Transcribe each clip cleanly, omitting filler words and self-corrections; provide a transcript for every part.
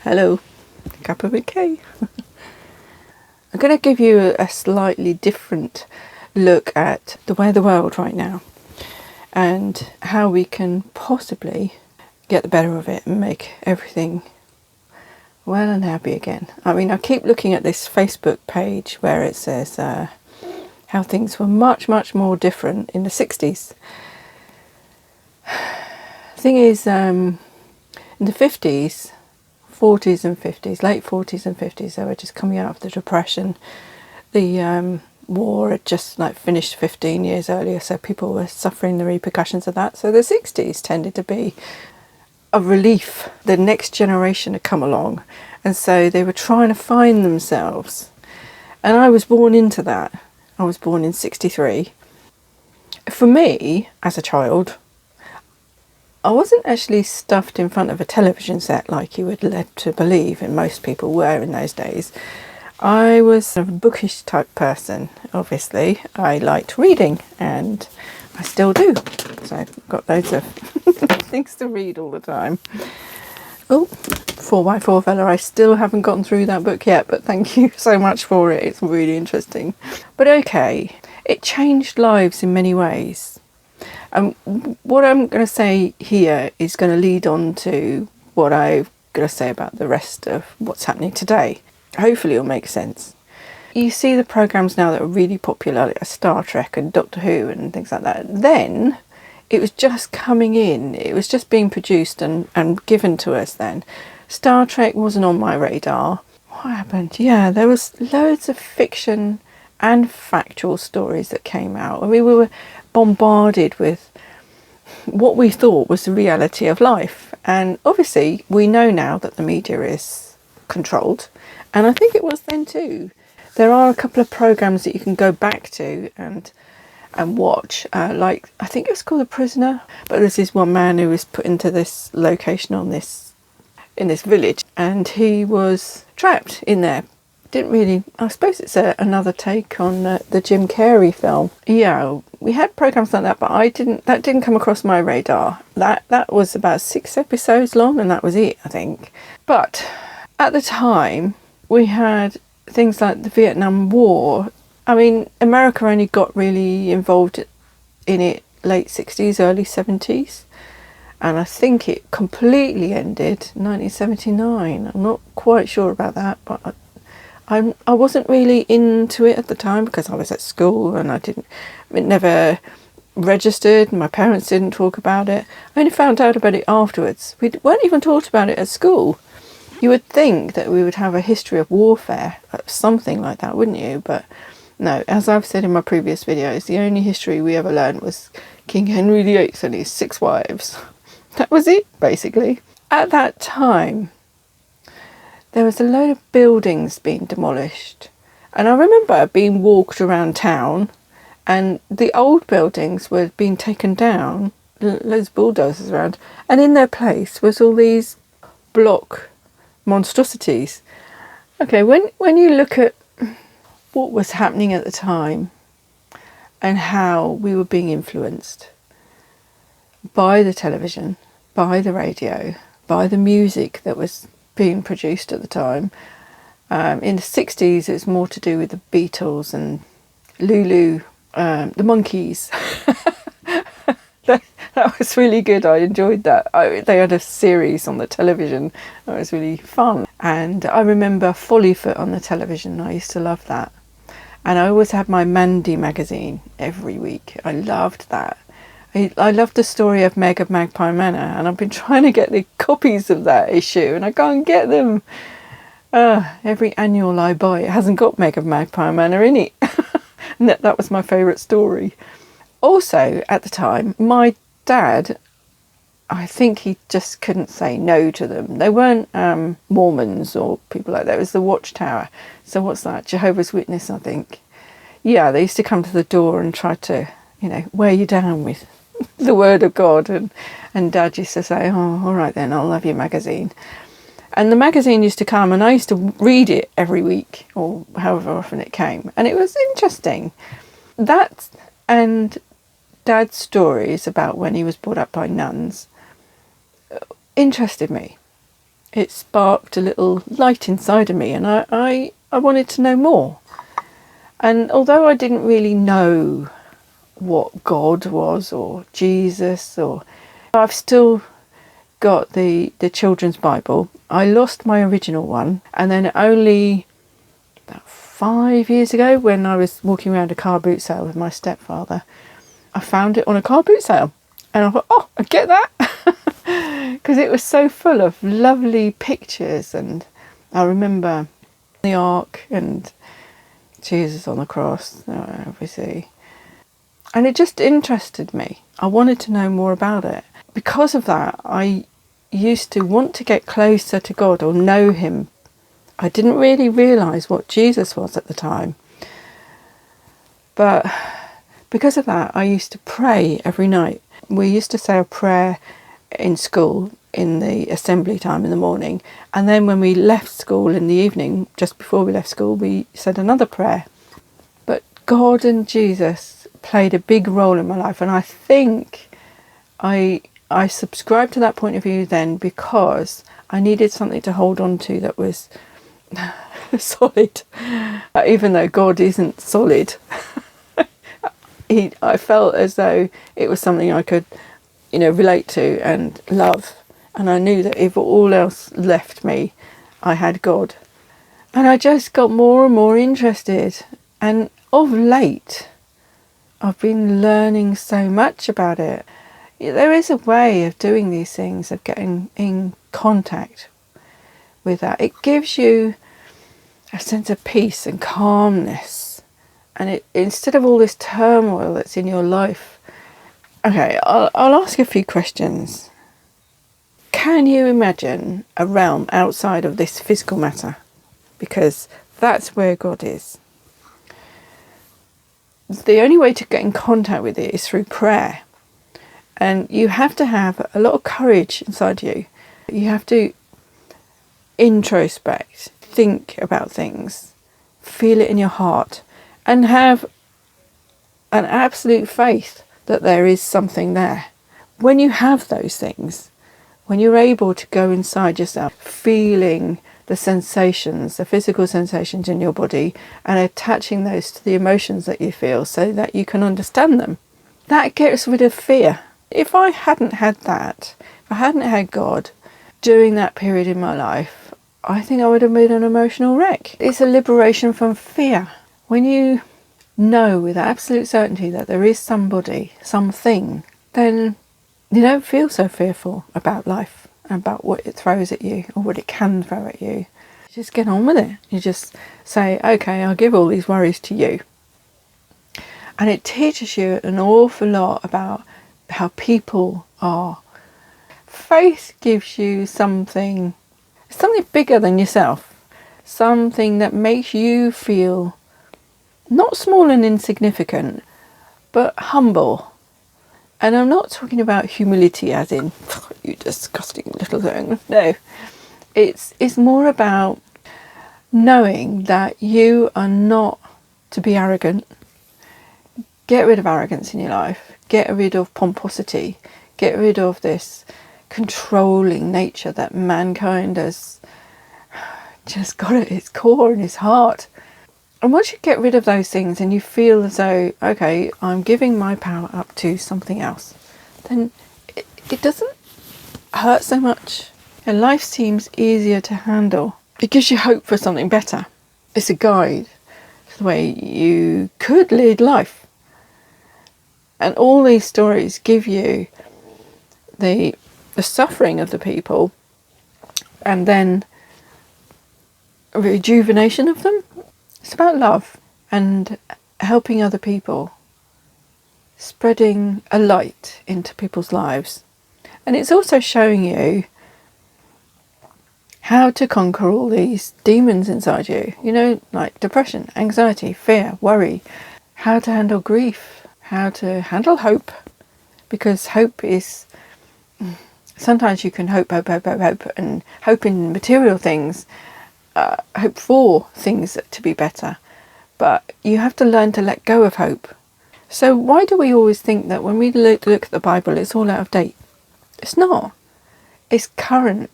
Hello, Cuppa with K. I'm going to give you a slightly different look at the way of the world right now and how we can possibly get the better of it and make everything well and happy again. I mean, I keep looking at this Facebook page where it says how things were much more different in the 60s. The thing is, in the 50s, 40s and 50s, late 40s and 50s, they were just coming out of the Depression. The war had just finished 15 years earlier, so people were suffering the repercussions of that. So the 60s tended to be a relief. The next generation had come along, and so they were trying to find themselves. And I was born into that. I was born in 63. For me, as a child, I wasn't actually stuffed in front of a television set like you would led to believe, and most people were in those days. I was a bookish type person, obviously. I liked reading, and I still do. So I've got loads of things to read all the time. Oh, 4x4 fella, I still haven't gotten through that book yet, but thank you so much for it. It's really interesting. But okay, it changed lives in many ways. And what I'm going to say here is going to lead on to what I'm going to say about the rest of what's happening today. Hopefully it'll make sense. You see the programmes now that are really popular, like Star Trek and Doctor Who and things like that. Then it was just coming in. It was just being produced and given to us then. Star Trek wasn't on my radar. What happened? Yeah, there was loads of fiction and factual stories that came out. I mean, we were bombarded with what we thought was the reality of life. And obviously, we know now that the media is controlled. And I think it was then too. There are a couple of programmes that you can go back to and watch. Like, I think it was called The Prisoner. But there's this one man who was put into this location in this village. And he was trapped in there. I suppose it's another take on the Jim Carrey film. Yeah, we had programmes like that, but that didn't come across my radar. That was about 6 episodes long, and that was it, I think. But at the time, we had things like the Vietnam War. I mean, America only got really involved in it late 60s, early 70s. And I think it completely ended in 1979. I'm not quite sure about that, but I wasn't really into it at the time because I was at school and it never registered. My parents didn't talk about it. I only found out about it afterwards. We weren't even taught about it at school. You would think that we would have a history of warfare, something like that, wouldn't you? But no, as I've said in my previous videos, the only history we ever learned was King Henry VIII and his 6 wives. That was it, basically. At that time, there was a load of buildings being demolished. And I remember being walked around town and the old buildings were being taken down, loads of bulldozers around, and in their place was all these block monstrosities. Okay, when you look at what was happening at the time and how we were being influenced by the television, by the radio, by the music that was being produced at the time. In the 60s, it was more to do with the Beatles and Lulu, the Monkees. That was really good. I enjoyed that. They had a series on the television. That was really fun. And I remember Follyfoot on the television. I used to love that. And I always had my Mandy magazine every week. I loved that. I loved the story of Meg of Magpie Manor, and I've been trying to get the copies of that issue, and I can't get them. Every annual I buy, it hasn't got Meg of Magpie Manor in it. That was my favourite story. Also, at the time, my dad, I think he just couldn't say no to them. They weren't Mormons or people like that. It was the Watchtower. So what's that? Jehovah's Witness, I think. Yeah, they used to come to the door and try to, wear you down with the word of God, and Dad used to say, oh, all right then, I'll have your magazine. And the magazine used to come and I used to read it every week or however often it came, and it was interesting. That and Dad's stories about when he was brought up by nuns interested me. it sparked a little light inside of me, and I wanted to know more. And although I didn't really know what God was or Jesus, or I've still got the children's Bible. I lost my original one, and then only about 5 years ago, when I was walking around a car boot sale with my stepfather, I found it on a car boot sale, and I thought, oh, I get that, because it was so full of lovely pictures. And I remember the ark and Jesus on the cross, obviously, and it just interested me. I wanted to know more about it. Because of that, I used to want to get closer to God or know him. I didn't really realise what Jesus was at the time. But because of that, I used to pray every night. We used to say a prayer in school in the assembly time in the morning. And then when we left school in the evening, just before we left school, we said another prayer. But God and Jesus played a big role in my life. And I think I subscribed to that point of view then because I needed something to hold on to that was solid. Even though God isn't solid, I felt as though it was something I could, relate to and love. And I knew that if all else left me, I had God. And I just got more and more interested. And of late, I've been learning so much about it. There is a way of doing these things, of getting in contact with that. It gives you a sense of peace and calmness. And it, instead of all this turmoil that's in your life. Okay, I'll ask a few questions. Can you imagine a realm outside of this physical matter? Because that's where God is. The only way to get in contact with it is through prayer. And you have to have a lot of courage inside you. You have to introspect, think about things, feel it in your heart, and have an absolute faith that there is something there. When you have those things, when you're able to go inside yourself, feeling the sensations, the physical sensations in your body, and attaching those to the emotions that you feel so that you can understand them, that gets rid of fear. If I hadn't had that, if I hadn't had God during that period in my life, I think I would have been an emotional wreck. It's a liberation from fear. When you know with absolute certainty that there is somebody, something, then you don't feel so fearful about life and about what it throws at you or what it can throw at you. You just get on with it. You just say, okay, I'll give all these worries to you. And it teaches you an awful lot about how people are. Faith gives you something bigger than yourself, something that makes you feel not small and insignificant, but humble. And I'm not talking about humility as in, you disgusting little thing. No, it's more about knowing that you are not to be arrogant. Get rid of arrogance in your life. Get rid of pomposity. Get rid of this controlling nature that mankind has just got at its core and its heart. And once you get rid of those things and you feel as though, okay, I'm giving my power up to something else, then it doesn't hurt so much. And life seems easier to handle. It gives you hope for something better. It's a guide to the way you could lead life. And all these stories give you the suffering of the people and then a rejuvenation of them. It's about love and helping other people, spreading a light into people's lives. And it's also showing you how to conquer all these demons inside you, like depression, anxiety, fear, worry, how to handle grief, how to handle hope, because hope is, sometimes you can hope, and hope in material things, hope for things to be better, but you have to learn to let go of hope. So why do we always think that when we look at the Bible, it's all out of date? It's not. It's current.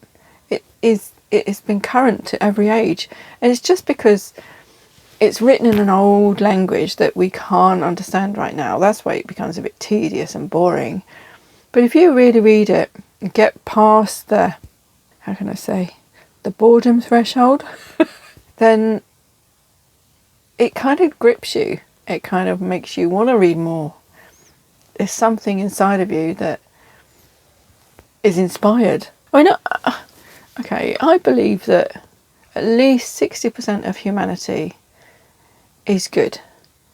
It is it's been current to every age. And it's just because it's written in an old language that we can't understand right now. That's why it becomes a bit tedious and boring. But if you really read it and get past the, how can I say, the boredom threshold, then it kind of grips you. It kind of makes you want to read more. There's something inside of you that is inspired. I mean, okay, I believe that at least 60% of humanity is good,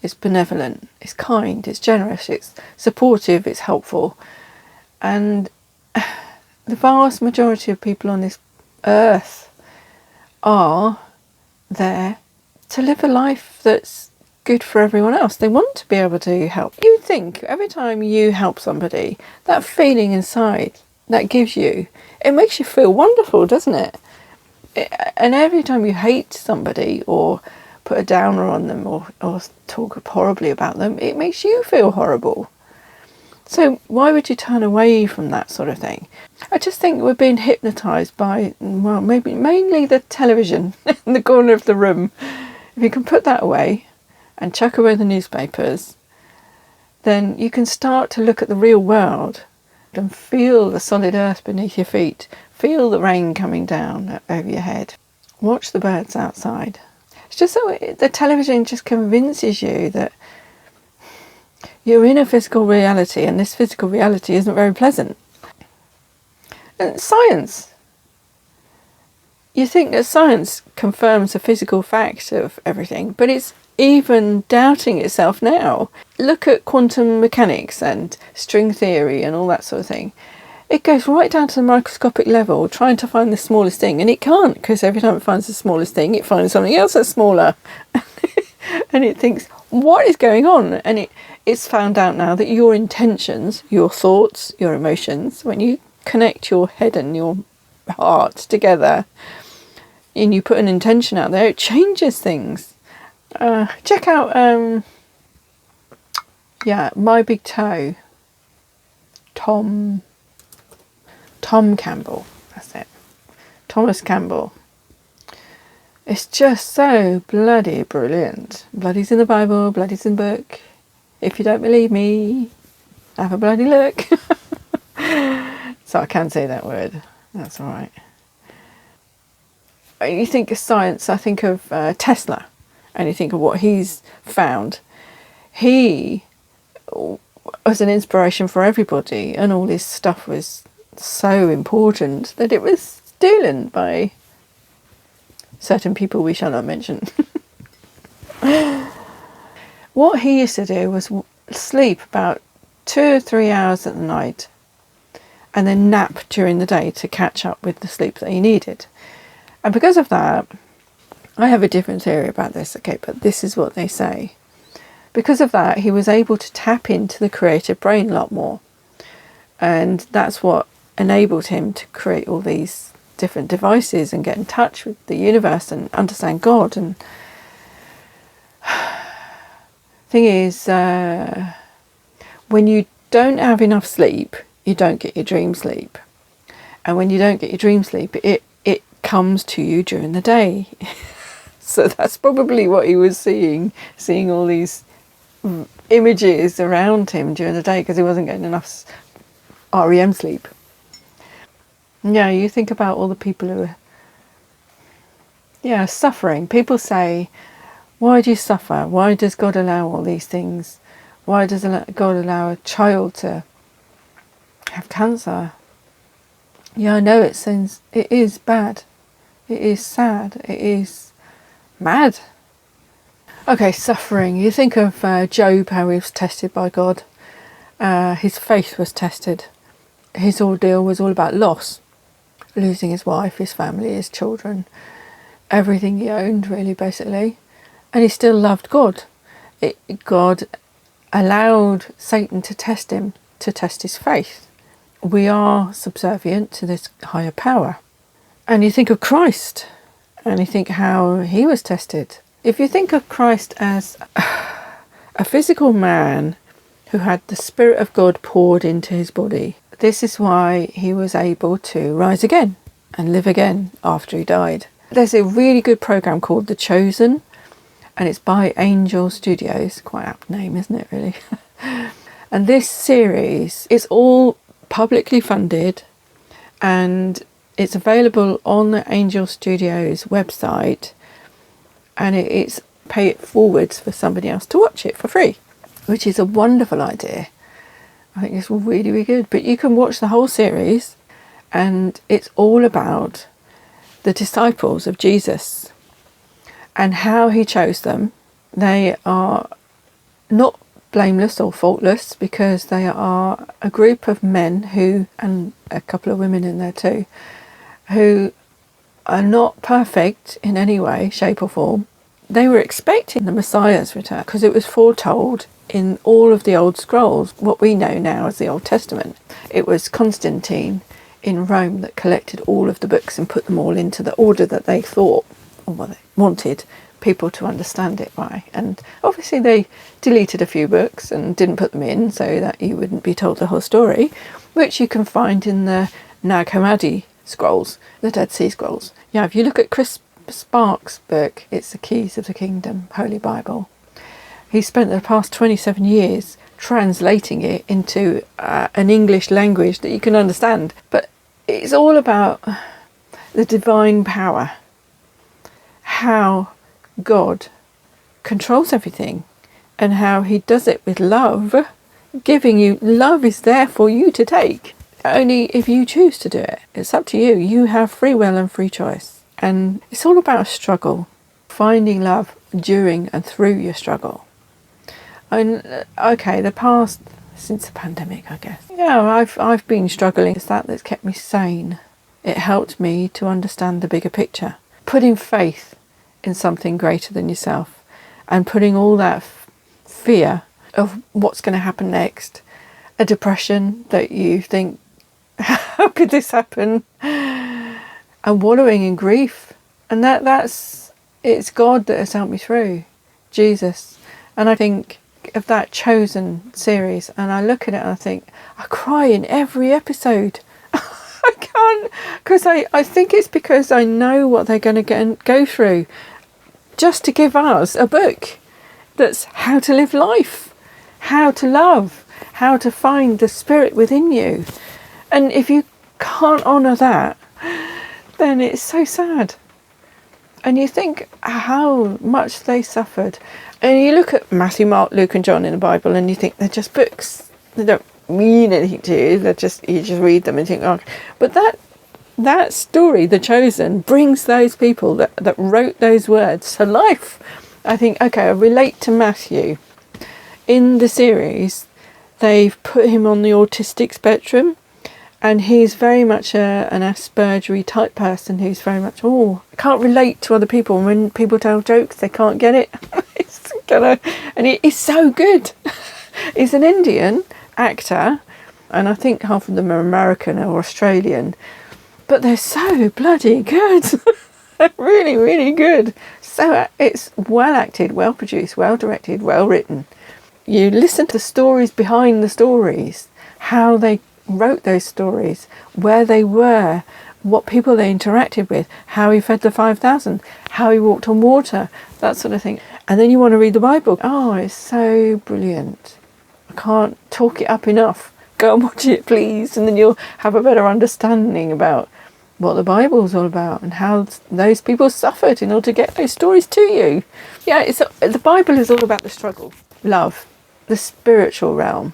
it's benevolent, it's kind, it's generous, it's supportive, it's helpful. And the vast majority of people on this earth are there to live a life that's good for everyone else. They want to be able to help. You think every time you help somebody, that feeling inside that gives you, it makes you feel wonderful, doesn't it? And every time you hate somebody or put a downer on them or talk horribly about them, it makes you feel horrible. So why would you turn away from that sort of thing? I just think we're being hypnotised by, well, maybe mainly the television in the corner of the room. If you can put that away and chuck away the newspapers, then you can start to look at the real world and feel the solid earth beneath your feet, feel the rain coming down over your head, watch the birds outside. It's just that the television just convinces you that you're in a physical reality, and this physical reality isn't very pleasant. And science. You think that science confirms the physical fact of everything, but it's even doubting itself now. Look at quantum mechanics and string theory and all that sort of thing. It goes right down to the microscopic level, trying to find the smallest thing, and it can't, because every time it finds the smallest thing, it finds something else that's smaller. And it thinks, what is going on? And it's found out now that your intentions, your thoughts, your emotions, when you connect your head and your heart together and you put an intention out there, it changes things. Check out My Big Toe, Tom Campbell, that's it, Thomas Campbell. It's just so bloody brilliant. Bloody's in the Bible, bloody's in the book. If you don't believe me, have a bloody look. So I can say that word, that's alright. You think of science, I think of Tesla, and you think of what he's found. He was an inspiration for everybody, and all his stuff was so important that it was stolen by certain people we shall not mention. What he used to do was sleep about 2 or 3 hours at the night and then nap during the day to catch up with the sleep that he needed. And because of that, I have a different theory about this, okay, but this is what they say. Because of that, he was able to tap into the creative brain a lot more. And that's what enabled him to create all these different devices and get in touch with the universe and understand God. And thing is, when you don't have enough sleep, you don't get your dream sleep. And when you don't get your dream sleep, it comes to you during the day. So that's probably what he was seeing all these images around him during the day because he wasn't getting enough REM sleep. Yeah, you think about all the people who are suffering. People say, why do you suffer? Why does God allow all these things? Why does God allow a child to have cancer? Yeah, I know it is bad. It is sad. It is mad. Okay, suffering. You think of Job, how he was tested by God. His faith was tested. His ordeal was all about loss. Losing his wife, his family, his children. Everything he owned, really, basically. And he still loved God. God allowed Satan to test him, to test his faith. We are subservient to this higher power. And you think of Christ, and you think how he was tested. If you think of Christ as a physical man who had the Spirit of God poured into his body, this is why he was able to rise again. and live again after he died. There's a really good program called The Chosen, and it's by Angel Studios. Quite apt name, isn't it, really? And this series is all publicly funded, and it's available on the Angel Studios website, and it's pay it forwards for somebody else to watch it for free, which is a wonderful idea. I think it's really, really good. But you can watch the whole series, and it's all about the disciples of Jesus and how he chose them. They are not blameless or faultless, because they are a group of men who, and a couple of women in there too, who are not perfect in any way, shape or form. They were expecting the Messiah's return because it was foretold in all of the old scrolls, what we know now as the Old Testament. It was Constantine in Rome that collected all of the books and put them all into the order that they thought, or what they wanted people to understand it by. And obviously they deleted a few books and didn't put them in so that you wouldn't be told the whole story, which you can find in the Nag Hammadi scrolls, the Dead Sea Scrolls. Yeah, if you look at Chris Sparks' book, it's The Keys of the Kingdom, Holy Bible. He spent the past 27 years translating it into an English language that you can understand. But it's all about the divine power, how God controls everything, and how he does it with love, giving you love is there for you to take, only if you choose to do it. It's up to you. You have free will and free choice. And it's all about a struggle, finding love during and through your struggle. And okay, the past, since the pandemic, I guess. Yeah, I've been struggling. It's that's kept me sane. It helped me to understand the bigger picture. Putting faith in something greater than yourself, and putting all that fear of what's going to happen next, a depression that you think, how could this happen? And wallowing in grief. And it's God that has helped me through, Jesus. And I think of that Chosen series, and I look at it and I think, I cry in every episode. I can't, because I think it's because I know what they're going to go through, just to give us a book that's how to live life, how to love, how to find the spirit within you. And if you can't honour that, then it's so sad. And you think how much they suffered. And you look at Matthew, Mark, Luke and John in the Bible, and you think they're just books. They don't mean anything to you. You just read them and think, oh. But that story, The Chosen, brings those people that wrote those words to life. I think, okay, I relate to Matthew. In the series, they've put him on the autistic spectrum, and he's very much an Aspergery type person who's very much, can't relate to other people. And when people tell jokes, they can't get it. And he's so good. He's an Indian actor, and I think half of them are American or Australian, but they're so bloody good. They're really, really good. So it's well acted, well produced, well directed, well written. You listen to the stories behind the stories, how they wrote those stories, where they were, what people they interacted with, how he fed the 5,000, how he walked on water, that sort of thing. And then you want to read the Bible. Oh, it's so brilliant. I can't talk it up enough. Go and watch it, please, and then you'll have a better understanding about what the Bible's all about and how those people suffered in order to get those stories to you. Yeah, the Bible is all about the struggle, love, the spiritual realm,